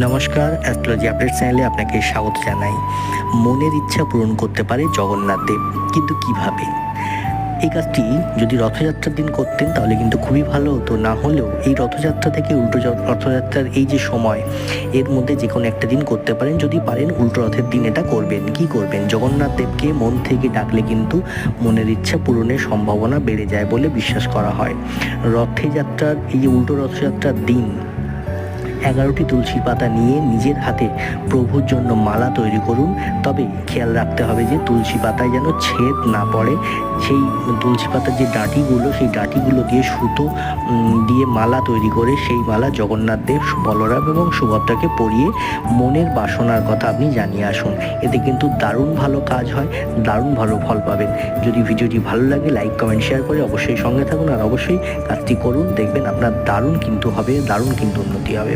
নমস্কার, astrology update চ্যানেলে আপনাকে স্বাগত জানাই। মনের ইচ্ছা পূরণ করতে পারে জগন্নাথ দেব, কিন্তু কিভাবে? এই কাজটি যদি রথযাত্রার দিন করতেন তাহলে কিন্তু খুবই ভালো হতো। না হলেও এই রথযাত্রা থেকে উল্টো রথযাত্রার এই যে সময়, এর মধ্যে যে কোনো একটা দিন করতে পারেন। যদি পারেন উল্টো রথের দিন এটা করবেন। কি করবেন? জগন্নাথ দেবকে মন থেকে ডাকলে কিন্তু মনের ইচ্ছা পূরণের সম্ভাবনা বেড়ে যায় বলে বিশ্বাস করা হয়। রথযাত্রার এই যে উল্টো রথযাত্রার দিন 11টি তুলসী পাতা নিয়ে নিজের হাতে প্রভুর জন্য মালা তৈরি করুন। তবে খেয়াল রাখতে হবে যে তুলসী পাতায় যেন ছেদ না পড়ে। সেই তুলসী পাতার যে ডাঁটিগুলো, সেই ডাঁটিগুলো দিয়ে সুতো দিয়ে মালা তৈরি করে সেই মালা জগন্নাথ দেব, বলরাম এবং সুভদ্রাকে পরিয়ে মনের বাসনার কথা আপনি জানিয়ে আসুন। এতে কিন্তু দারুণ ভালো কাজ হয়, দারুণ ভালো ফল পাবেন। যদি ভিডিওটি ভালো লাগে লাইক কমেন্ট শেয়ার করে অবশ্যই সঙ্গে থাকুন, আর অবশ্যই কাজটি করুন। দেখবেন আপনার দারুণ কিন্তু হবে, দারুণ কিন্তু উন্নতি হবে।